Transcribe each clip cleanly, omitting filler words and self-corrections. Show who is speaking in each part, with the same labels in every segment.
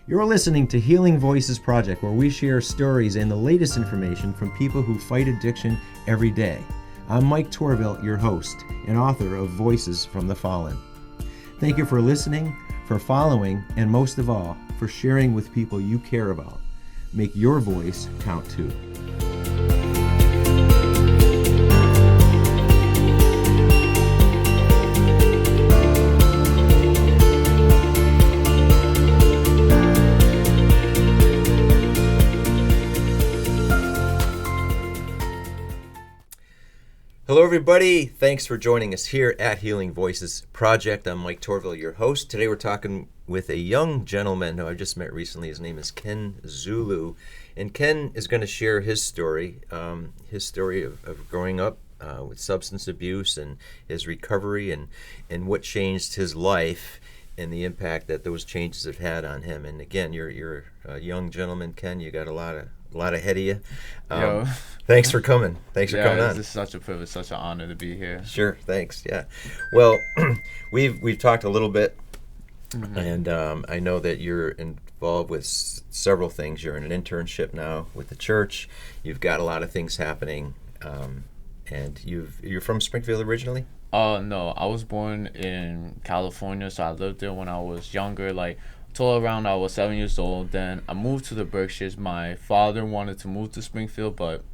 Speaker 1: You're listening to Healing Voices Project, where we share stories and the latest information from people who fight addiction every day. I'm Mike Torville, your host and author of Voices from the Fallen. Thank you for listening, for following, and most of all, for sharing with people you care about. Make your voice count too. Hello, everybody. Thanks for joining us here at Healing Voices Project. I'm Mike Torville, your host. Today we're talking with a young gentleman who I just met recently. His name is Ken Zulu. And Ken is going to share his story of growing up with substance abuse and his recovery and what changed his life and the impact that those changes have had on him. And again, you're a young gentleman, Ken. You got a lot ahead of you. Thanks for coming. Thanks for coming on.
Speaker 2: It's such a privilege, such an honor to be here.
Speaker 1: Sure, thanks. Yeah. Well, we've talked a little bit, and I know that you're involved with several things. You're in an internship now with the church. You've got a lot of things happening, and you're from Springfield originally?
Speaker 2: No, I was born in California, so I lived there when I was younger, till around I was 7 years old. Then I moved to the Berkshires. My father wanted to move to Springfield, but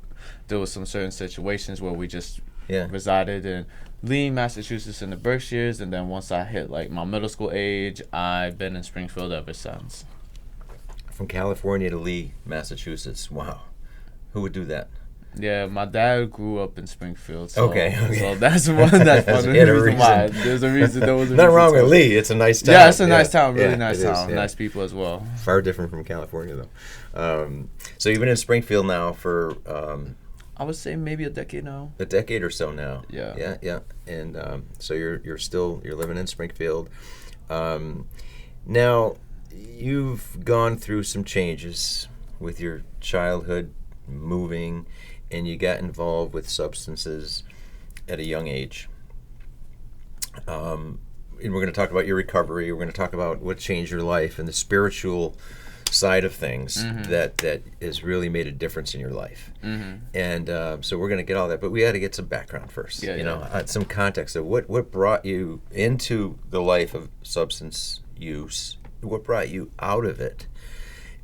Speaker 2: there was some certain situations where we just resided in Lee, Massachusetts in the Berkshires. And then once I hit my middle school age, I've been in Springfield ever since.
Speaker 1: From California to Lee, Massachusetts. Wow. Who would do that?
Speaker 2: Yeah, my dad grew up in Springfield. So,
Speaker 1: okay.
Speaker 2: So that's one of the reason why. There's a reason. There was a
Speaker 1: Nothing
Speaker 2: reason
Speaker 1: wrong with Lee. It's a nice town.
Speaker 2: Yeah, it's a nice town. Really nice town.
Speaker 1: Is,
Speaker 2: nice people as well.
Speaker 1: Far different from California, though. So you've been in Springfield now for...
Speaker 2: I would say maybe a decade now.
Speaker 1: A decade or so now.
Speaker 2: Yeah.
Speaker 1: Yeah. And so you're living in Springfield. Now, you've gone through some changes with your childhood, moving, and you got involved with substances at a young age. And we're going to talk about your recovery. We're going to talk about what changed your life and the spiritual side of things that has really made a difference in your life. And so we're going to get all that, but we had to get some background first. Some context of what brought you into the life of substance use, what brought you out of it,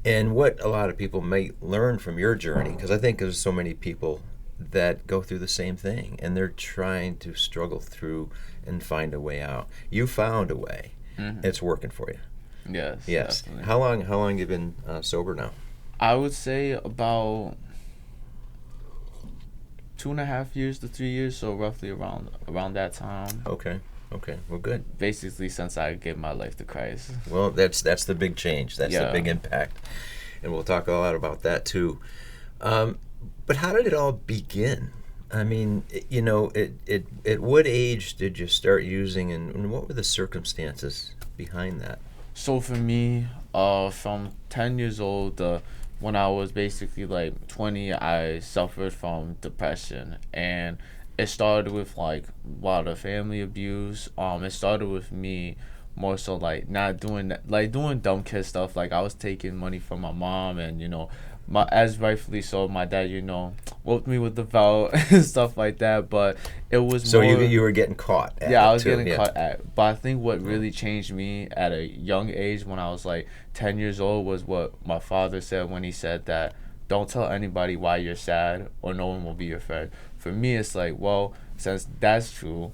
Speaker 1: and what a lot of people may learn from your journey, because I think there's so many people that go through the same thing and they're trying to struggle through and find a way out. You found a way. It's working for you.
Speaker 2: Yes.
Speaker 1: Definitely. How long have you been sober now?
Speaker 2: I would say about 2.5 years to 3 years, so roughly around that time.
Speaker 1: Okay. Well, good.
Speaker 2: Basically, since I gave my life to Christ.
Speaker 1: Well, that's the big change. That's the big impact, and we'll talk a lot about that too. But how did it all begin? I mean, at what age did you start using, and what were the circumstances behind that?
Speaker 2: So for me, from 10 years old, when I was basically 20, I suffered from depression, and it started with a lot of family abuse. It started with me more so not doing that, doing dumb kid stuff. I was taking money from my mom, and as rightfully so, my dad whooped me with the belt and stuff like that. But it was
Speaker 1: so
Speaker 2: more,
Speaker 1: you were getting caught at
Speaker 2: I was
Speaker 1: too.
Speaker 2: getting caught at. But I think what really changed me at a young age, when I was 10 years old, was what my father said when he said that don't tell anybody why you're sad or no one will be your friend. For me, it's well, since that's true,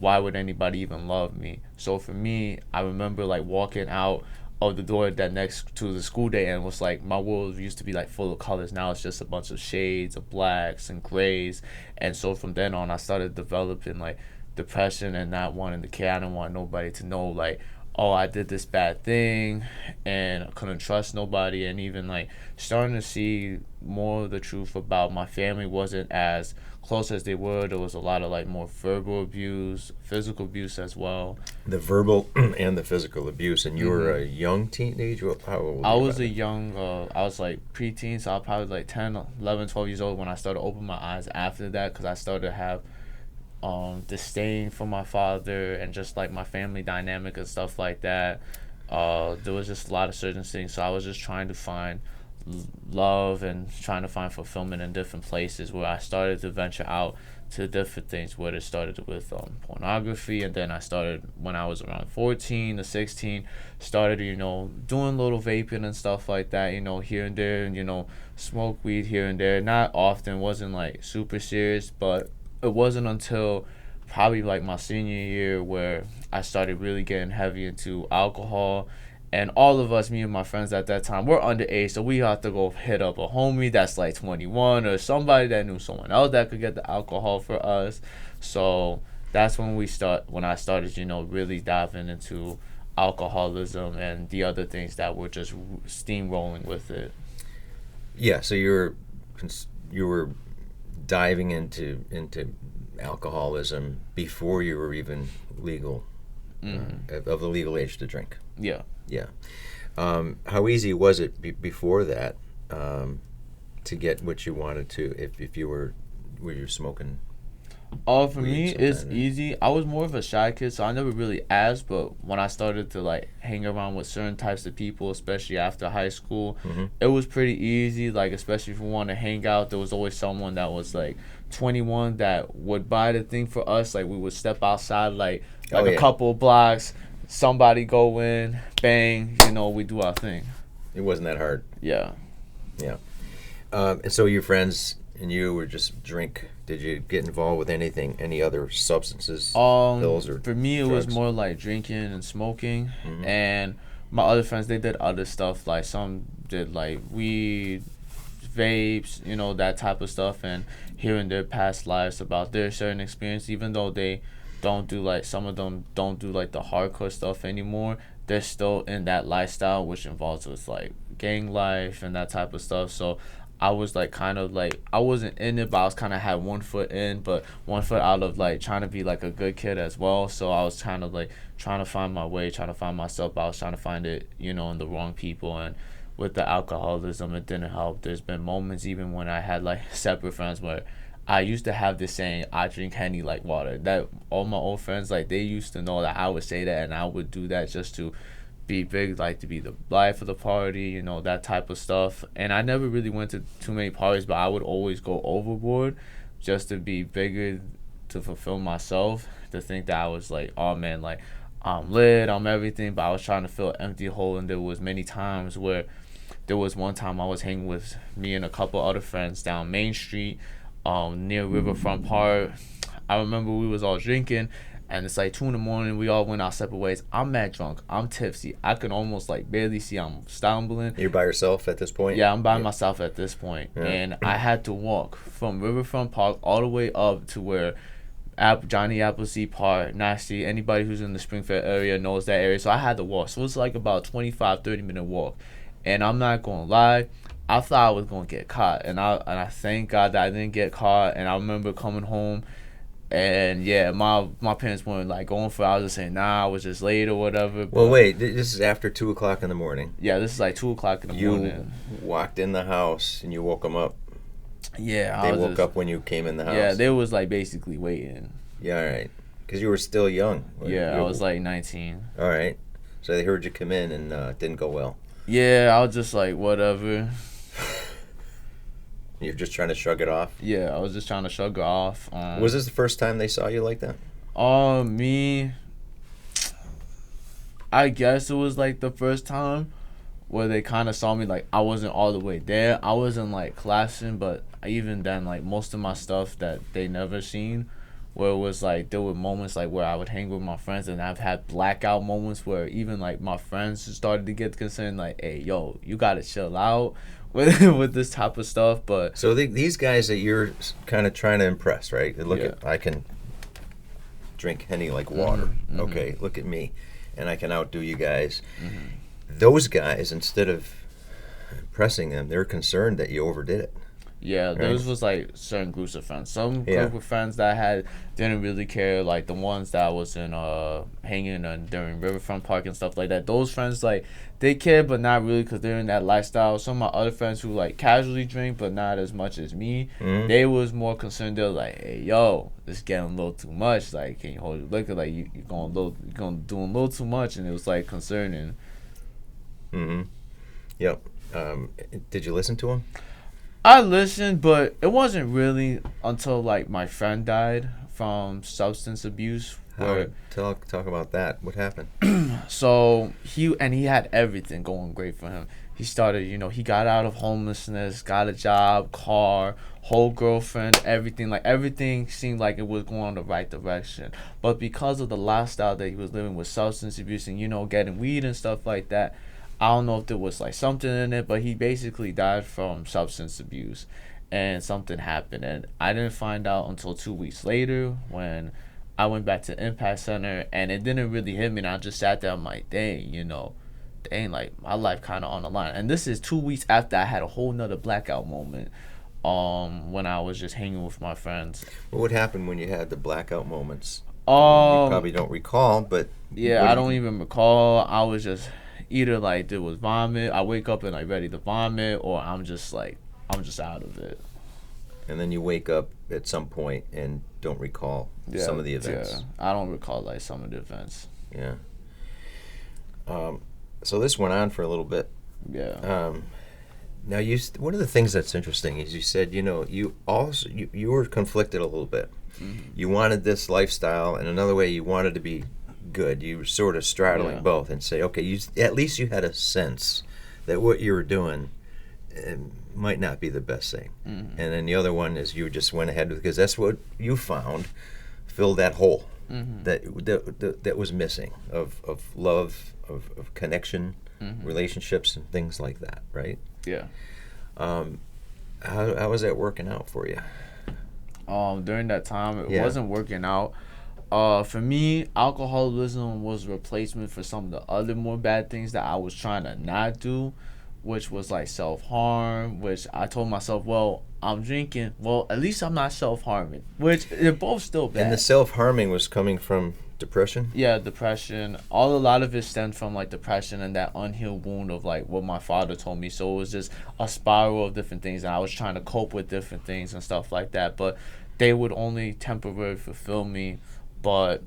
Speaker 2: why would anybody even love me? So for me, I remember walking out of the door that next to the school day, and was my world used to be full of colors. Now it's just a bunch of shades of blacks and grays. And so from then on, I started developing depression and not wanting to care. I didn't want nobody to know oh, I did this bad thing, and I couldn't trust nobody. And even starting to see more of the truth about my family wasn't as close as they were. There was a lot of like more verbal abuse, physical abuse as well.
Speaker 1: The verbal and the physical abuse. And you were a young teenager? How old were you?
Speaker 2: I was a young, I was like preteen, so I was probably like 10, 11, 12 years old when I started to open my eyes after that, because I started to have disdain for my father and just like my family dynamic and stuff like that. There was just a lot of certain things. So I was just trying to find love and trying to find fulfillment in different places, where I started to venture out to different things. Where it started with pornography, and then I started when I was around 14 to 16, started doing little vaping and stuff like that, here and there, and smoke weed here and there, not often, wasn't like super serious. But it wasn't until probably like my senior year where I started really getting heavy into alcohol. And all of us, me and my friends at that time, we're underage, so we have to go hit up a homie that's like 21, or somebody that knew someone else that could get the alcohol for us. So that's when I started, really diving into alcoholism and the other things that were just steamrolling with it.
Speaker 1: Yeah, so you were diving into alcoholism before you were even legal, of the legal age to drink.
Speaker 2: Yeah.
Speaker 1: Yeah. How easy was it before that to get what you wanted to, if you were smoking?
Speaker 2: For me, it's easy. I was more of a shy kid, so I never really asked. But when I started to like hang around with certain types of people, especially after high school, it was pretty easy. Like, especially if we wanted to hang out, there was always someone that was like 21 that would buy the thing for us. Like, we would step outside like a couple of blocks, somebody go in, bang, we do our thing.
Speaker 1: It wasn't that hard.
Speaker 2: Yeah.
Speaker 1: Yeah. And so your friends and you were just drink. Did you get involved with any other substances, pills, or
Speaker 2: for me, it
Speaker 1: drugs?
Speaker 2: was more like drinking and smoking. And my other friends, they did other stuff. Like, some did like weed, vapes, that type of stuff, and hearing their past lives about their certain experience, even though they don't do like, some of them don't do like the hardcore stuff anymore, they're still in that lifestyle, which involves with like gang life and that type of stuff. So I was like, kind of like, I wasn't in it, but I was kind of had one foot in, but one foot out of like trying to be like a good kid as well. So I was kind of like trying to find my way, trying to find myself. I was trying to find it, in the wrong people. And with the alcoholism, it didn't help. There's been moments even when I had like separate friends where I used to have this saying, I drink Henny like water. That all my old friends, like, they used to know that I would say that, and I would do that just to be big, like to be the life of the party, that type of stuff. And I never really went to too many parties, but I would always go overboard just to be bigger, to fulfill myself, to think that I was like, oh man, like, I'm lit, I'm everything. But I was trying to fill an empty hole. And there was many times where, there was one time I was hanging with me and a couple other friends down Main Street, near Riverfront Park. I remember we was all drinking, and it's like 2 a.m. We all went our separate ways. I'm mad drunk. I'm tipsy. I can almost like barely see. I'm stumbling.
Speaker 1: You're by yourself at this point?
Speaker 2: Yeah, I'm by myself at this point. Yeah. And I had to walk from Riverfront Park all the way up to where Johnny Appleseed Park, Nasty, anybody who's in the Springfield area knows that area. So I had to walk. So it's like about 25-30 minute walk. And I'm not going to lie, I thought I was going to get caught. And I thank God that I didn't get caught. And I remember coming home. And yeah, my parents weren't like going for it. I was just saying, nah, I was just late or whatever. But
Speaker 1: well, wait, this is after 2 o'clock in the morning.
Speaker 2: Yeah, this is like 2 o'clock in the morning.
Speaker 1: You walked in the house and you woke them up.
Speaker 2: Yeah,
Speaker 1: they woke up when you came in the house.
Speaker 2: Yeah, they was like basically waiting.
Speaker 1: Yeah, all right, because you were still young.
Speaker 2: Yeah, I was like 19.
Speaker 1: All right, so they heard you come in and it didn't go well.
Speaker 2: Yeah, I was just like, whatever.
Speaker 1: You're just trying to shrug it off?
Speaker 2: Yeah, I was just trying to shrug it off.
Speaker 1: Was this the first time they saw you like that?
Speaker 2: Me, I guess it was like the first time where they kind of saw me, like, I wasn't all the way there. I wasn't like clashing, but even then, like, most of my stuff that they never seen, where it was like, there were moments like where I would hang with my friends, and I've had blackout moments where even like my friends started to get concerned, like, hey, yo, you gotta chill out with this type of stuff. But
Speaker 1: so these guys that you're kind of trying to impress, right? Look at, I can drink Henny like water. Okay, look at me, and I can outdo you guys. Those guys, instead of impressing them, they're concerned that you overdid it.
Speaker 2: Yeah,
Speaker 1: right?
Speaker 2: Those was like certain groups of friends. Some group of friends that I had didn't really care, like the ones that was in hanging during Riverfront Park and stuff like that. Those friends, like, they care, but not really, because they're in that lifestyle. Some of my other friends who like casually drink, but not as much as me, they was more concerned. They're like, hey, yo, this getting a little too much. Like, can you hold your liquor? Like, you're doing a little too much, and it was like concerning.
Speaker 1: Mm-hmm. Yep. Did you listen to him?
Speaker 2: I listened, but it wasn't really until like my friend died from substance abuse. Where
Speaker 1: Talk about that. What happened?
Speaker 2: so he had everything going great for him. He started, he got out of homelessness, got a job, car, whole girlfriend, everything. Like everything seemed like it was going the right direction. But because of the lifestyle that he was living with substance abuse and getting weed and stuff like that, I don't know if there was like something in it, but he basically died from substance abuse, and something happened, and I didn't find out until 2 weeks later when I went back to Impact Center, and it didn't really hit me, and I just sat there, I'm like, dang, like my life kind of on the line, and this is 2 weeks after I had a whole nother blackout moment, when I was just hanging with my friends.
Speaker 1: What would happen when you had the blackout moments? You
Speaker 2: Um,
Speaker 1: probably don't recall, but
Speaker 2: yeah, I don't even recall. I was just either like there was vomit. I wake up and like ready to vomit, or I'm just out of it.
Speaker 1: And then you wake up at some point and don't recall some of the events.
Speaker 2: Yeah, I don't recall like some of the events.
Speaker 1: Yeah. So this went on for a little bit.
Speaker 2: Yeah.
Speaker 1: Now one of the things that's interesting is you said you also you were conflicted a little bit.
Speaker 2: Mm-hmm.
Speaker 1: You wanted this lifestyle, and another way you wanted to be good. You were sort of straddling both and say, okay, at least you had a sense that what you were doing might not be the best thing.
Speaker 2: Mm-hmm.
Speaker 1: And then the other one is you just went ahead because that's what you found filled that hole that was missing of love, of connection, relationships, and things like that, right?
Speaker 2: Yeah.
Speaker 1: How was that working out for you?
Speaker 2: During that time, it wasn't working out. For me, alcoholism was a replacement for some of the other more bad things that I was trying to not do, which was like self-harm, which I told myself, well, I'm drinking, well, at least I'm not self-harming, which they're both still bad.
Speaker 1: And the self-harming was coming from depression?
Speaker 2: Yeah, depression. A lot of it stemmed from like depression and that unhealed wound of like what my father told me. So it was just a spiral of different things, and I was trying to cope with different things and stuff like that, but they would only temporarily fulfill me. But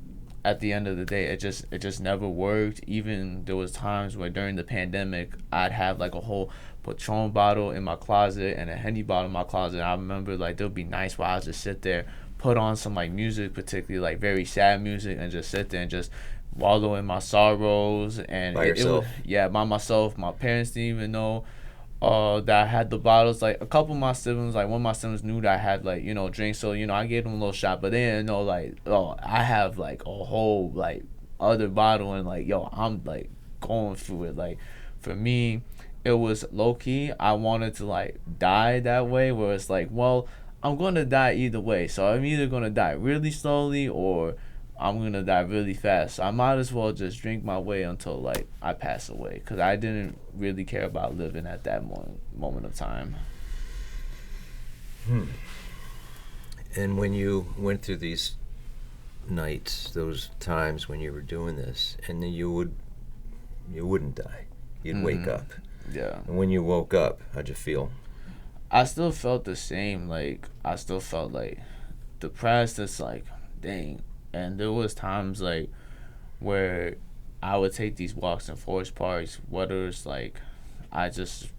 Speaker 2: at the end of the day, it just never worked. Even there was times where during the pandemic, I'd have like a whole Patron bottle in my closet and a Henny bottle in my closet. I remember like there'd be nights where I'd just sit there, put on some like music, particularly like very sad music, and just sit there and just wallow in my sorrows. And
Speaker 1: by yourself?
Speaker 2: By myself. My parents didn't even know that I had the bottles. Like a couple of my siblings, like one of my siblings knew that I had like drinks, so I gave them a little shot, but they didn't know like, oh, I have like a whole like other bottle, and like, yo, I'm like going through it. Like for me, it was low key. I wanted to like die that way, where it's like, well, I'm gonna die either way, so I'm either gonna die really slowly or I'm gonna die really fast. So I might as well just drink my way until like I pass away, because I didn't really care about living at that moment of time.
Speaker 1: And when you went through these nights, those times when you were doing this, and then you wouldn't die, you'd wake up.
Speaker 2: Yeah.
Speaker 1: And when you woke up, how'd you feel?
Speaker 2: I still felt the same. Like I still felt like depressed. It's like, dang. And there was times like where I would take these walks in forest parks, whether it's like I just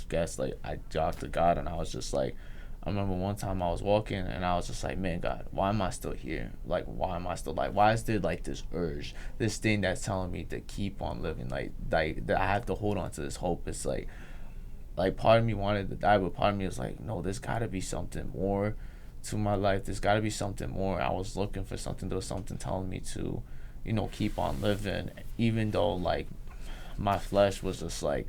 Speaker 2: guess like I talked to God, and I was just like, I remember one time I was walking and I was just like, man, God, why am I still here? Like, why am I still like, why is there like this urge, this thing that's telling me to keep on living, like that I have to hold on to this hope. It's like part of me wanted to die, but part of me was like, no, there's gotta be something more to my life. There's got to be something more. I was looking for something. There was something telling me to, keep on living, even though like my flesh was just like,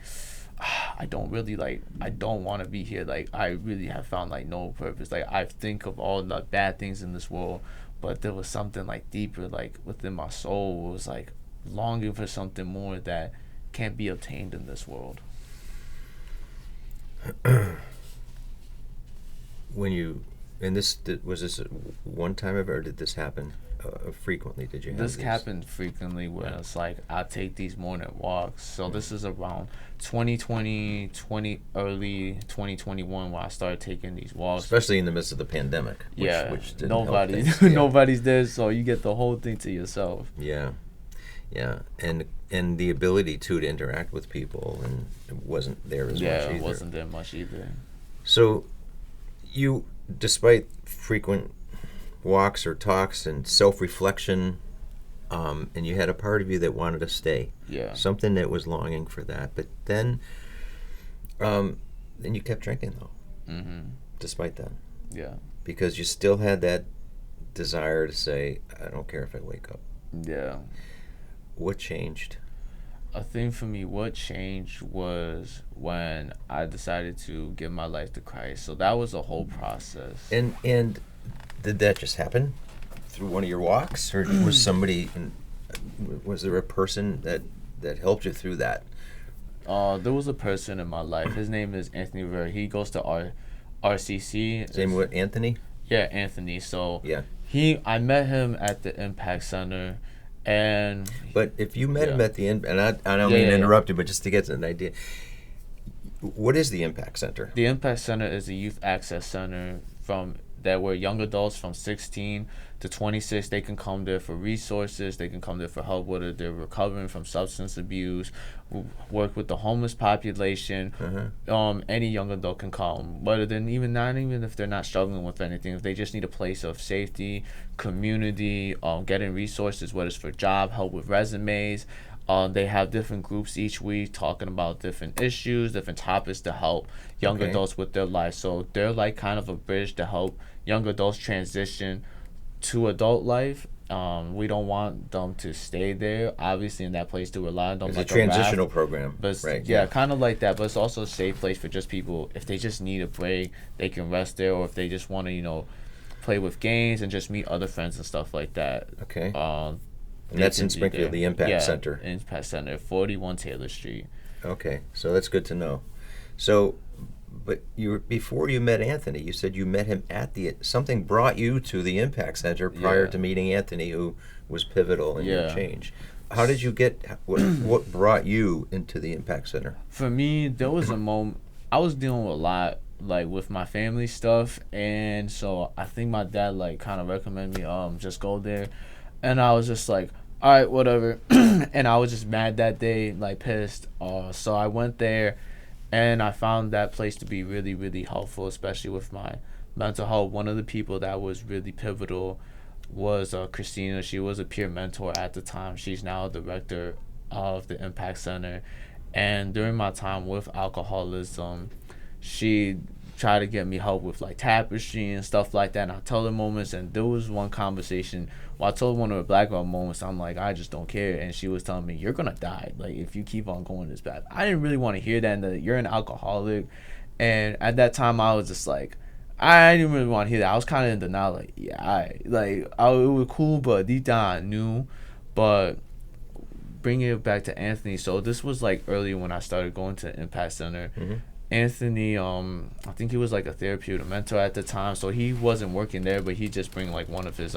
Speaker 2: I don't want to be here. Like I really have found like no purpose. Like I think of all the bad things in this world, but there was something like deeper, like within my soul. It was like longing for something more that can't be obtained in this world.
Speaker 1: And was this one time ever, or did this happen frequently? Did you have
Speaker 2: this happened frequently where it's like I take these morning walks. So this is around 2020, early 2021 where I started taking these walks.
Speaker 1: Especially in the midst of the pandemic. Which didn't
Speaker 2: nobody's there, so you get the whole thing to yourself.
Speaker 1: Yeah. And and the ability to interact with people, and it wasn't there as much either.
Speaker 2: Yeah, it wasn't there much either.
Speaker 1: So you, despite frequent walks or talks and self-reflection, and you had a part of you that wanted to stay.
Speaker 2: Yeah.
Speaker 1: Something that was longing for that. But then you kept drinking, though, despite that.
Speaker 2: Yeah.
Speaker 1: Because you still had that desire to say, I don't care if I wake up.
Speaker 2: Yeah.
Speaker 1: What changed?
Speaker 2: I think for me, what changed was when I decided to give my life to Christ. So that was a whole process.
Speaker 1: And did that just happen through one of your walks, or was was there a person that helped you through that?
Speaker 2: There was a person in my life. His name is Anthony Rivera. He goes to RCC.
Speaker 1: His name was Anthony?
Speaker 2: Yeah, Anthony. So
Speaker 1: yeah.
Speaker 2: I met him at the Impact Center,
Speaker 1: but if you met him at the end, and I don't mean to interrupt you, but just to get an idea, what is the Impact Center?
Speaker 2: The Impact Center is a youth access center where young adults from 16 to 26, they can come there for resources, they can come there for help, whether they're recovering from substance abuse, work with the homeless population. Any young adult can come, whether they're not even if they're not struggling with anything, if they just need a place of safety, community, getting resources, whether it's for job, help with resumes. They have different groups each week talking about different issues, different topics to help young adults with their life. So they're like kind of a bridge to help young adults transition to adult life. We don't want them to stay there, obviously, in that place to rely on them.
Speaker 1: It's
Speaker 2: like
Speaker 1: a transitional program.
Speaker 2: But
Speaker 1: right,
Speaker 2: yeah, kind of like that. But it's also a safe place for just people, if they just need a break, they can rest there, or if they just want to, play with games and just meet other friends and stuff like that.
Speaker 1: Okay. And that's in Springfield, the Impact Center.
Speaker 2: Impact Center, 41 Taylor Street.
Speaker 1: Okay, so that's good to know. So, but before you met Anthony, you said you met him at something brought you to the Impact Center prior to meeting Anthony, who was pivotal in your change. How did you what brought you into the Impact Center?
Speaker 2: For me, there was a moment, I was dealing with a lot, like with my family stuff, and so I think my dad kind of recommended me just go there, and I was just like, all right, whatever. And I was just mad that day, pissed. So I went there, and I found that place to be really, really helpful, especially with my mental health. One of the people that was really pivotal was Christina. She was a peer mentor at the time. She's now a director of the Impact Center. And during my time with alcoholism, she tried to get me help with tapestry and stuff like that, and I tell her moments. And there was one conversation where I told one of her black belt moments, I'm like, I just don't care. And she was telling me, you're gonna die if you keep on going this path. I didn't really want to hear that, and that you're an alcoholic. And at that time I was just like, I didn't really want to hear that. I was kind of in denial, it was cool, but deep down I knew. But bringing it back to Anthony, so this was early when I started going to Impact Center. Anthony, I think he was a therapeutic mentor at the time, so he wasn't working there, but he just bring one of his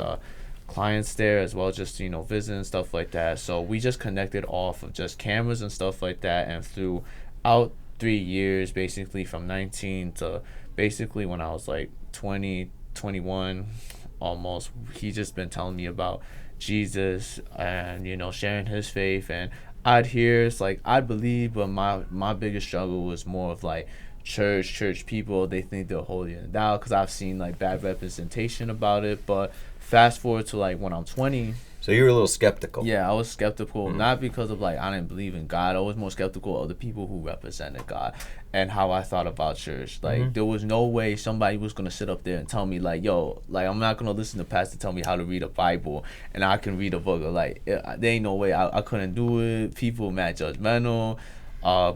Speaker 2: clients there as well, just visit and stuff like that. So we just connected off of just cameras and stuff like that, and throughout 3 years, basically from 19 to basically when I was 20, 21 almost, he just been telling me about Jesus and sharing his faith. And I'd hear, it's I'd believe, but my biggest struggle was more of church people. They think they're holier than thou, because I've seen bad representation about it. But fast forward to when I'm 20.
Speaker 1: So you were a little skeptical.
Speaker 2: Yeah, I was skeptical, not because of I didn't believe in God. I was more skeptical of the people who represented God and how I thought about church. There was no way somebody was gonna sit up there and tell me I'm not gonna listen to pastor tell me how to read a Bible and I can read a book. There ain't no way I couldn't do it. People mad judgmental.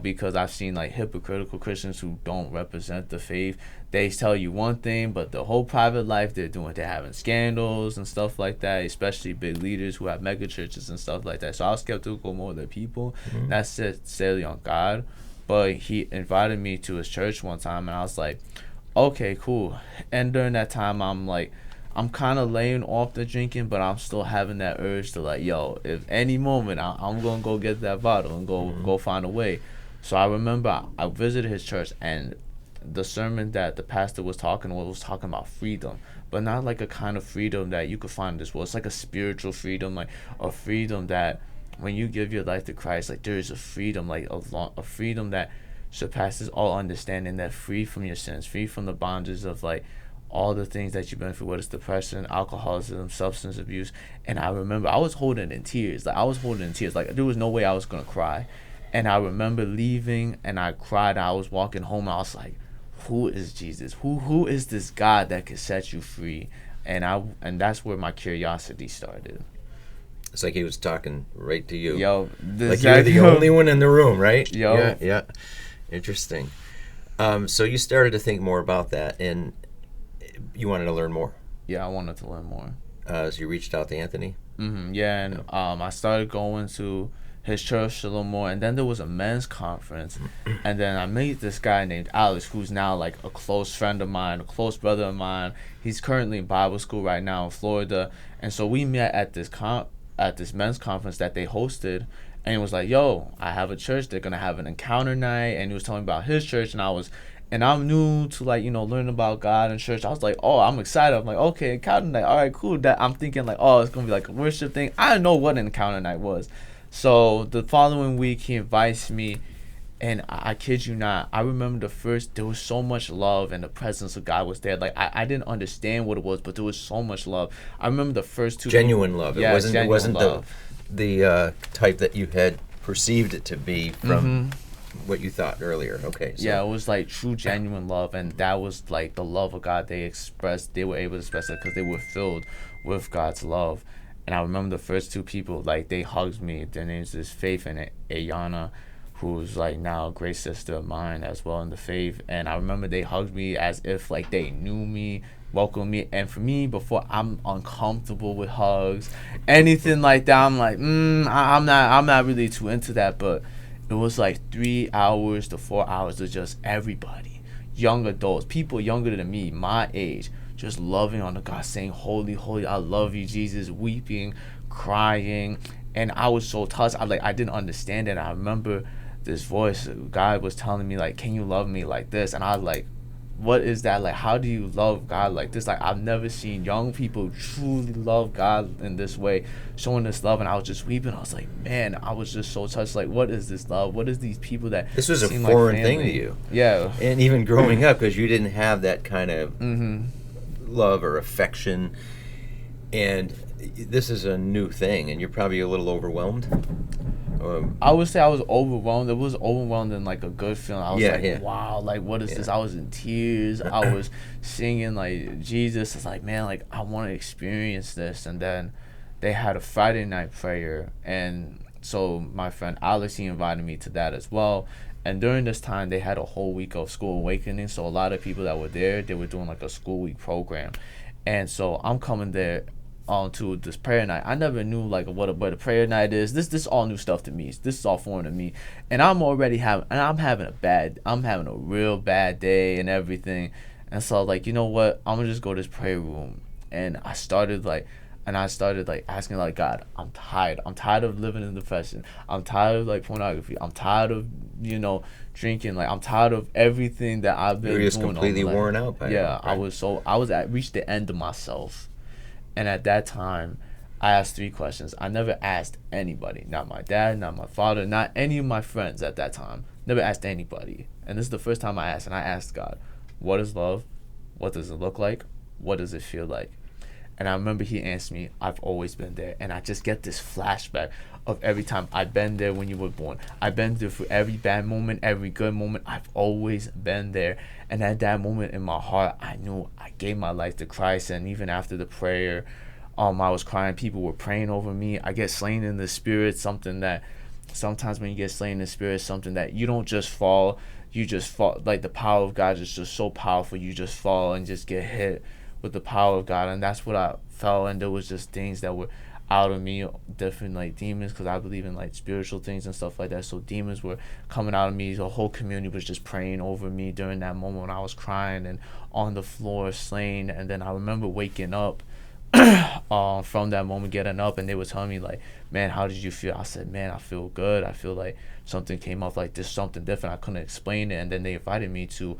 Speaker 2: Because I've seen hypocritical Christians who don't represent the faith. They tell you one thing, but the whole private life they're having scandals and stuff like that, especially big leaders who have mega churches and stuff like that. So I was skeptical more of the people, not necessarily on God. But he invited me to his church one time, and I was like, okay, cool. And during that time, I'm kind of laying off the drinking, but I'm still having that urge to if any moment I'm gonna go get that bottle and go find a way. So I remember I visited his church, and the sermon that the pastor was talking about freedom, but not a kind of freedom that you could find in this world. It's a spiritual freedom, a freedom that when you give your life to Christ, like, there is a freedom, like a freedom that surpasses all understanding, that free from your sins, free from the bondages of like all the things that you've been through, whether it's depression, alcoholism, substance abuse. And I remember I was holding in tears. Like, there was no way I was gonna cry. And I remember leaving, and I cried. I was walking home, and I was like, who is Jesus? Who is this God that could set you free? And that's where my curiosity started.
Speaker 1: It's like he was talking right to you.
Speaker 2: Yo,
Speaker 1: like you're the only one in the room, right?
Speaker 2: Yo.
Speaker 1: Yeah. Interesting. So you started to think more about that, and you wanted to learn more.
Speaker 2: Yeah, I wanted to learn more.
Speaker 1: So you reached out to Anthony?
Speaker 2: Yeah, and I started going to his church a little more, and then there was a men's conference, and then I met this guy named Alex, who's now like a close friend of mine, a close brother of mine. He's currently in Bible school right now in Florida, and so we met at this men's conference that they hosted, and he was like, yo, I have a church, they're gonna have an encounter night, and he was telling me about his church, and I'm new to, like, learning about God and church. I was like, oh, I'm excited. I'm like, okay, encounter night, all right, cool. That I'm thinking like, oh, it's gonna be like a worship thing. I didn't know what an encounter night was. So the following week he invites me, and I kid you not, I remember there was so much love, and the presence of God was there. Like, I didn't understand what it was, but there was so much love. I remember the first two
Speaker 1: genuine love.
Speaker 2: Yeah,
Speaker 1: it wasn't
Speaker 2: love.
Speaker 1: the type that you had perceived it to be from what you thought earlier. Okay. So.
Speaker 2: Yeah, it was like true genuine love, and that was like the love of God they were able to express it because they were filled with God's love. And I remember the first two people, like, they hugged me. Their names is Faith and Ayana, who's like now a great sister of mine as well in the faith. And I remember they hugged me as if like they knew me, welcomed me. And for me, before, I'm uncomfortable with hugs, anything like that. I'm like, I'm not really too into that. But it was like 3 hours to 4 hours of just everybody, young adults, people younger than me, my age, just loving on the God, saying, holy, holy, I love you, Jesus, weeping, crying. And I was so touched. I didn't understand it. I remember this voice, God was telling me, like, can you love me like this? And I was like, what is that? Like, how do you love God like this? Like, I've never seen young people truly love God in this way, showing this love. And I was just weeping. I was like, man, I was just so touched. Like, what is this love? What is these people that
Speaker 1: this was a
Speaker 2: seem
Speaker 1: foreign
Speaker 2: like
Speaker 1: thing to you?
Speaker 2: Yeah.
Speaker 1: And even growing up, because you didn't have that kind of love or affection, and this is a new thing, and you're probably a little overwhelmed.
Speaker 2: I would say I was overwhelmed. It was overwhelmed in like a good feeling. I was wow, like, what is this? I was in tears. I was singing like Jesus. It's like, man, like, I want to experience this. And then they had a Friday night prayer, and so my friend Alex, he invited me to that as well. And during this time, they had a whole week of school awakening. So a lot of people that were there, they were doing like a school week program. And so I'm coming there to this prayer night. I never knew like what a prayer night is. This all new stuff to me. This is all foreign to me. And I'm having a real bad day and everything. And so like, you know what? I'm gonna just go to this prayer room. And I started asking like, God, I'm tired. I'm tired of living in depression. I'm tired of like pornography. I'm tired of, drinking. Like, I'm tired of everything that I've been doing.
Speaker 1: You're just completely worn out by it.
Speaker 2: Yeah, right? I was reached the end of myself. And at that time, I asked 3 questions. I never asked anybody, not my dad, not my father, not any of my friends at that time. Never asked anybody. And this is the first time I asked, and I asked God, what is love? What does it look like? What does it feel like? And I remember he answered me, I've always been there. And I just get this flashback of every time I've been there when you were born. I've been there for every bad moment, every good moment. I've always been there. And at that moment in my heart, I knew I gave my life to Christ. And even after the prayer, I was crying. People were praying over me. I get slain in the spirit, something that sometimes when you get slain in the spirit, something that you don't just fall. You just fall. Like, the power of God is just so powerful. You just fall and just get hit with the power of God. And that's what I felt. And there was just things that were out of me, different like demons, because I believe in like spiritual things and stuff like that. So demons were coming out of me. The whole community was just praying over me during that moment when I was crying and on the floor slain. And then I remember waking up from that moment, getting up, and they were telling me like, man, how did you feel? I said, man, I feel good. I feel like something came up, like there's something different. I couldn't explain it. And then they invited me to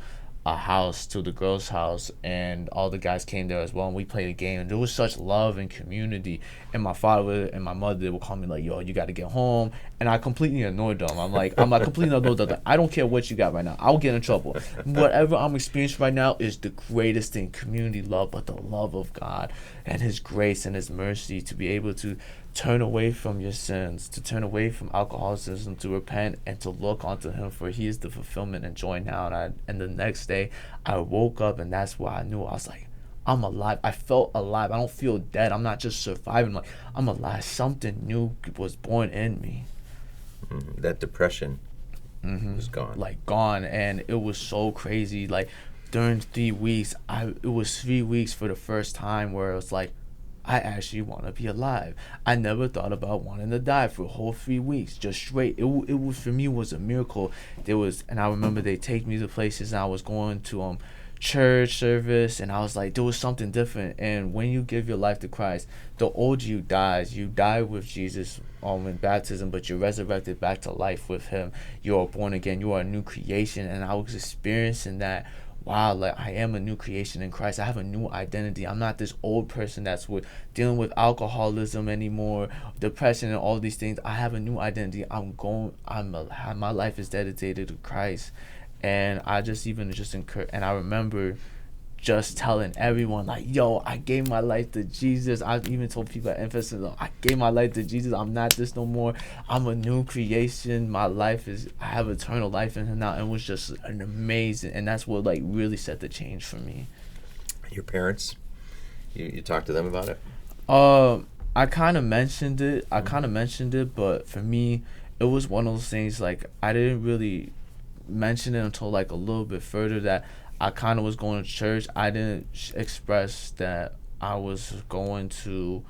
Speaker 2: a house, to the girls' house, and all the guys came there as well, and we played a game, and there was such love and community. And my father and my mother would call me like, yo, you got to get home, and I completely ignored them. I'm like completely ignored them. I don't care what you got right now, I'll get in trouble. Whatever I'm experiencing right now is the greatest thing, community love, but the love of God and his grace and his mercy, to be able to turn away from your sins, to turn away from alcoholism, to repent and to look unto him, for he is the fulfillment and joy now. And the next day I woke up, and that's why I knew. I was like, I'm alive. I felt alive. I don't feel dead. I'm not just surviving. Like, I'm alive. Something new was born in me.
Speaker 1: That depression was gone.
Speaker 2: Like, gone. And it was so crazy. Like, during 3 weeks, it was 3 weeks for the first time where it was like, I actually want to be alive. I never thought about wanting to die for a whole 3 weeks, just straight. It was, for me, was a miracle. And I remember they take me to places, and I was going to church service, and I was like, there was something different. And when you give your life to Christ, the old you dies. You die with Jesus in baptism, but you're resurrected back to life with him. You are born again. You are a new creation. And I was experiencing that. Wow, like, I am a new creation in Christ. I have a new identity. I'm not this old person that's dealing with alcoholism anymore, depression, and all these things. I have a new identity. My life is dedicated to Christ. And I just encourage, and I remember just telling everyone, like, yo, I gave my life to Jesus. I even told people at emphasis, I gave my life to Jesus. I'm not this no more. I'm a new creation. I have eternal life in him now. And it was just an amazing, and that's what, like, really set the change for me.
Speaker 1: Your parents, you talked to them about it?
Speaker 2: I kind of mentioned it. But for me, it was one of those things, like, I didn't really mention it until, like, a little bit further, that I kind of was going to church. I didn't express that I was going to,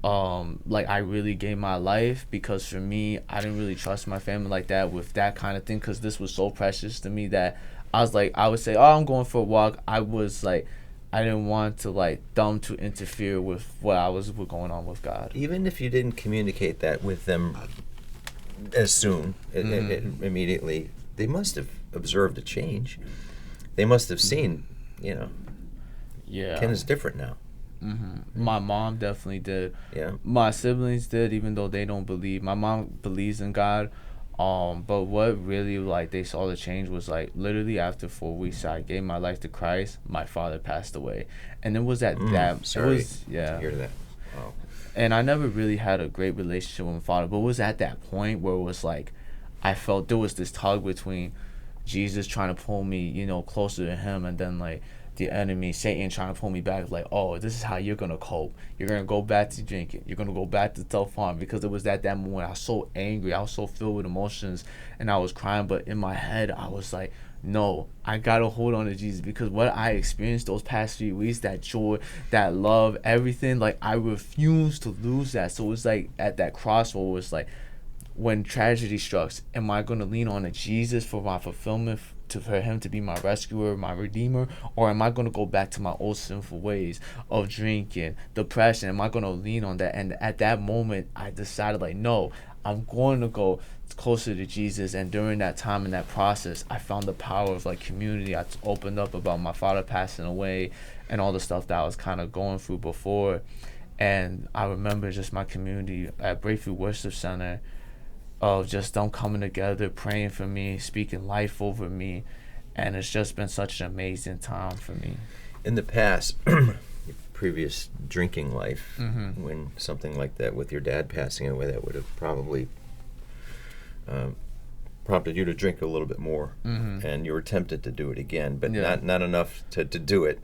Speaker 2: like, I really gave my life, because for me, I didn't really trust my family like that with that kind of thing, because this was so precious to me that I was like, I would say, oh, I'm going for a walk. I was like, I didn't want to, like, them to interfere with what was going on with God.
Speaker 1: Even if you didn't communicate that with them as soon, immediately, they must have observed a change. They must have seen, Ken is different now.
Speaker 2: My mom definitely did.
Speaker 1: Yeah.
Speaker 2: My siblings did, even though they don't believe. My mom believes in God. But what really, like, they saw the change was, like, literally after 4 weeks I gave my life to Christ, my father passed away. And it was at that.
Speaker 1: Sorry
Speaker 2: to hear
Speaker 1: that. Wow.
Speaker 2: And I never really had a great relationship with my father, but it was at that point where it was like, I felt there was this tug between Jesus trying to pull me, closer to him, and then, like, the enemy, Satan, trying to pull me back, like, oh, this is how you're going to cope. You're going to go back to drinking. You're going to go back to self-harm. Because it was at that moment I was so angry. I was so filled with emotions, and I was crying. But in my head, I was like, no, I got to hold on to Jesus, because what I experienced those past 3 weeks, that joy, that love, everything, like, I refuse to lose that. So it was like at that crossroad, it was like, when tragedy strikes, am I going to lean on Jesus for my fulfillment, for him to be my rescuer, my redeemer, or am I going to go back to my old sinful ways of drinking, depression? Am I going to lean on that? And at that moment, I decided, like, no, I'm going to go closer to Jesus. And during that time, in that process, I found the power of, like, community. I opened up about my father passing away and all the stuff that I was kind of going through before. And I remember just my community at Breakthrough Worship Center, of just them coming together, praying for me, speaking life over me. And it's just been such an amazing time for me.
Speaker 1: In the past, your previous drinking life, when something like that with your dad passing away, that would have probably prompted you to drink a little bit more, and you were tempted to do it again, but not enough to do it.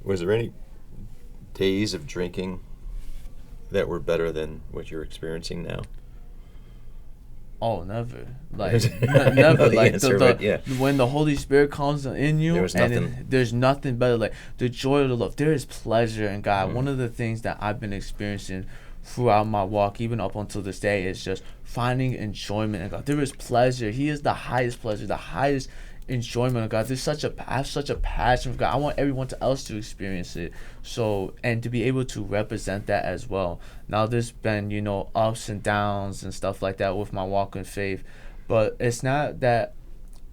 Speaker 1: Was there any days of drinking that were better than what you're experiencing now?
Speaker 2: Oh, never. Like, never. Like, when the Holy Spirit comes in you, there's nothing better. Like, the joy of the love. There is pleasure in God. One of the things that I've been experiencing throughout my walk, even up until this day, is just finding enjoyment in God. There is pleasure. He is the highest pleasure, the highest enjoyment of God. I have such a passion for God. I want everyone else to experience it. So, and to be able to represent that as well. Now, there's been, ups and downs and stuff like that with my walk in faith, but it's not that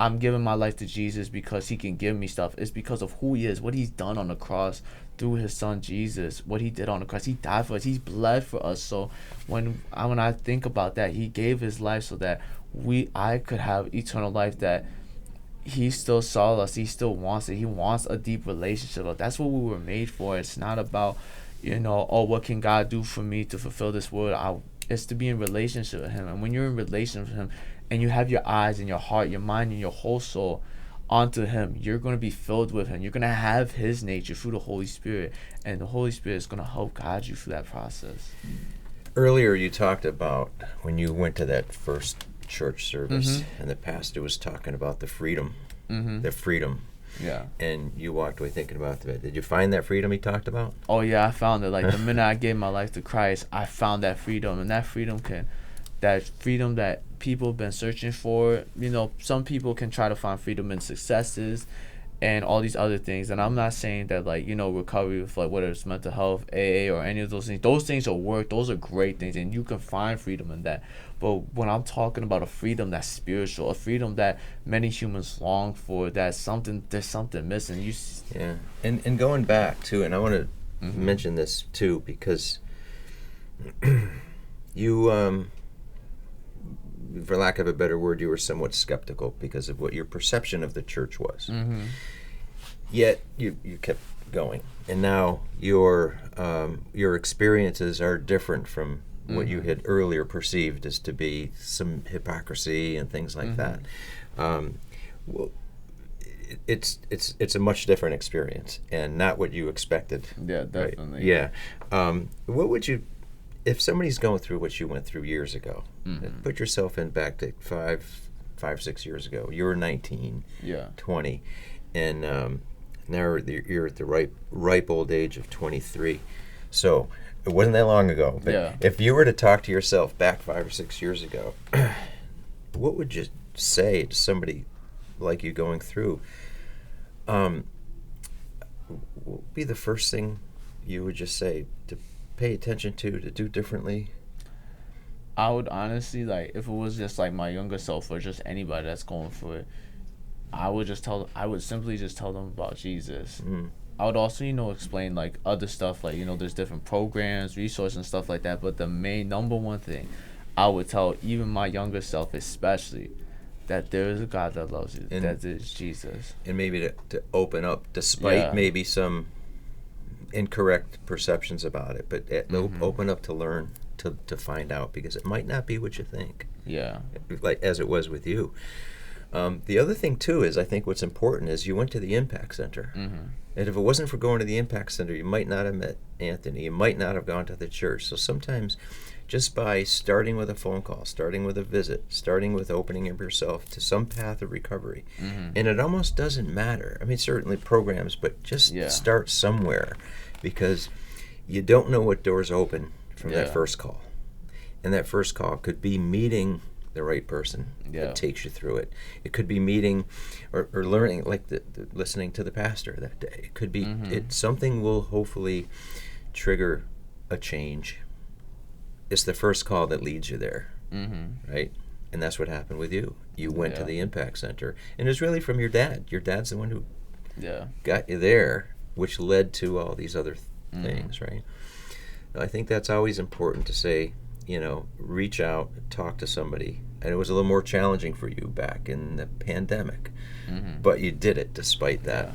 Speaker 2: I'm giving my life to Jesus because he can give me stuff. It's because of who he is, what he's done on the cross through his son Jesus, what he did on the cross. He died for us. He's bled for us. So when I think about that, he gave his life so that I could have eternal life, that he still saw us. He still wants it. He wants a deep relationship. That's what we were made for. It's not about, what can God do for me to fulfill this word? It's to be in relationship with him. And when you're in relationship with him and you have your eyes and your heart, your mind, and your whole soul onto him, you're going to be filled with him. You're going to have his nature through the Holy Spirit. And the Holy Spirit is going to help guide you through that process.
Speaker 1: Earlier you talked about when you went to that first church service and the pastor was talking about the freedom. The freedom.
Speaker 2: Yeah.
Speaker 1: And you walked away thinking about that. Did you find that freedom he talked about?
Speaker 2: Oh yeah, I found it. Like the minute I gave my life to Christ, I found that freedom. And that freedom that people have been searching for. Some people can try to find freedom in successes and all these other things. And I'm not saying that recovery with whether it's mental health, AA, or any of those things are work. Those are great things, and you can find freedom in that. But when I'm talking about a freedom that's spiritual, a freedom that many humans long for, there's something missing.
Speaker 1: Yeah, and going back to, and I want to mention this too, because you, for lack of a better word, you were somewhat skeptical because of what your perception of the church was. Yet you kept going, and now your experiences are different from what you had earlier perceived as to be some hypocrisy and things like that. Well, it's a much different experience and not what you expected.
Speaker 2: Yeah, definitely.
Speaker 1: Right? Yeah. What would you, if somebody's going through what you went through years ago, put yourself in back to 6 years ago. You were 19, 20, and now you're at the ripe old age of 23. So it wasn't that long ago. But if you were to talk to yourself back 5 or 6 years ago, what would you say to somebody like you going through? What would be the first thing you would just say to pay attention to do differently?
Speaker 2: I would honestly, if it was just my younger self or just anybody that's going through it, I would simply just tell them about Jesus. I would also, explain other stuff, there's different programs, resources and stuff like that. But the main number one thing I would tell even my younger self, especially, that there is a God that loves you, and that is Jesus.
Speaker 1: And maybe to open up, despite maybe some incorrect perceptions about it, but open up to learn, to find out, because it might not be what you think.
Speaker 2: Yeah.
Speaker 1: As it was with you. The other thing too is, I think what's important is you went to the Impact Center. And if it wasn't for going to the Impact Center, you might not have met Anthony. You might not have gone to the church. So sometimes just by starting with a phone call, starting with a visit, starting with opening up yourself to some path of recovery, and it almost doesn't matter. I mean, certainly programs, but just start somewhere, because you don't know what doors open from that first call. And that first call could be meeting the right person that takes you through it. It could be meeting or learning, listening to the pastor that day. It could be something will hopefully trigger a change. It's the first call that leads you there, right? And that's what happened with you. You went to the Impact Center, and it's really from your dad. Your dad's the one who got you there, which led to all these other things, right? I think that's always important to say. Reach out, talk to somebody. And it was a little more challenging for you back in the pandemic, but you did it despite that.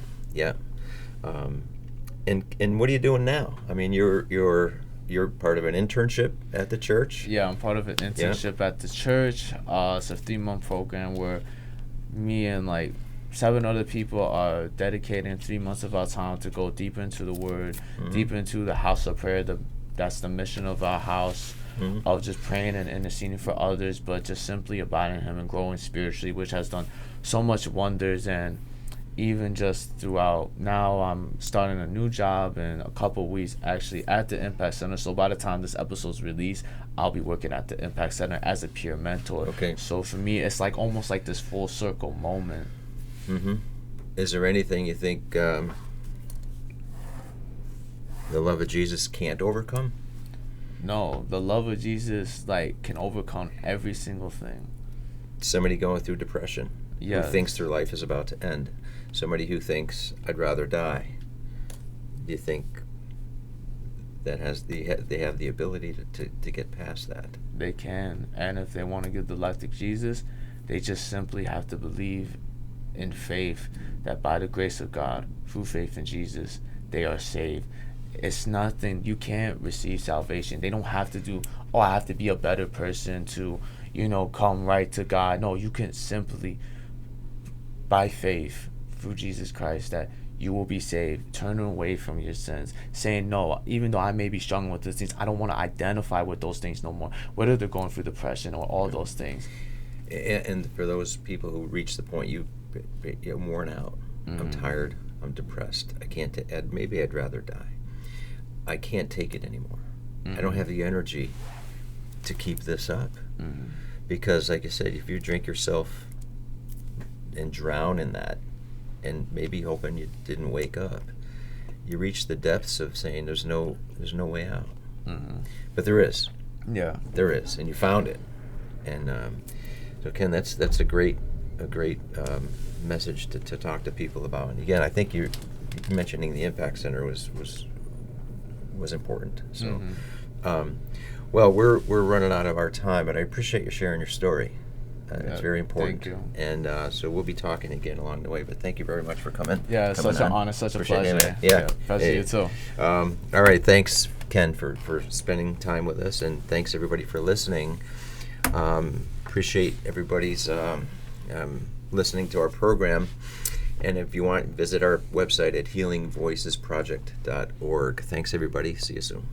Speaker 1: And what are you doing now? I mean, you're part of an internship at the church.
Speaker 2: Yeah, I'm part of an internship at the church. It's a 3-month program where me and 7 other people are dedicating 3 months of our time to go deeper into the Word, deeper into the house of prayer. That's the mission of our house. Of just praying and interceding for others, but just simply abiding in Him and growing spiritually, which has done so much wonders. And even just throughout, now I'm starting a new job in a couple of weeks, actually at the Impact Center. So by the time this episode's released, I'll be working at the Impact Center as a peer mentor.
Speaker 1: Okay.
Speaker 2: So for me, it's almost like this full circle moment.
Speaker 1: Is there anything you think the love of Jesus can't overcome?
Speaker 2: No, the love of Jesus can overcome every single thing.
Speaker 1: Somebody going through depression,
Speaker 2: Yeah.
Speaker 1: who thinks their life is about to end. Somebody who thinks, I'd rather die. Do you think that they have the ability to get past that?
Speaker 2: They can. And if they want to give their life to Jesus, they just simply have to believe in faith that by the grace of God, through faith in Jesus, they are saved. It's nothing. You can't receive salvation. They don't have to do, oh, I have to be a better person to, come right to God. No, you can simply, by faith, through Jesus Christ, that you will be saved, turning away from your sins, saying, no, even though I may be struggling with these things, I don't want to identify with those things no more, whether they're going through depression or all those things.
Speaker 1: And for those people who reach the point you're worn out, I'm tired, I'm depressed, I can't, maybe I'd rather die. I can't take it anymore. I don't have the energy to keep this up. Because, like I said, if you drink yourself and drown in that, and maybe hoping you didn't wake up, you reach the depths of saying there's no way out. But there is.
Speaker 2: Yeah.
Speaker 1: There is, and you found it. And so Ken, that's a great message to talk to people about. And again, I think you mentioning the Impact Center was important. So, well, we're running out of our time, but I appreciate you sharing your story. It's very important.
Speaker 2: Thank you.
Speaker 1: And so we'll be talking again along the way, but thank you very much for coming.
Speaker 2: Yeah, it's such an honor, such a pleasure.
Speaker 1: Yeah.
Speaker 2: Pleasure you too.
Speaker 1: All right, thanks, Ken, for spending time with us, and thanks everybody for listening. Appreciate everybody's listening to our program. And if you want, visit our website at healingvoicesproject.org. Thanks, everybody. See you soon.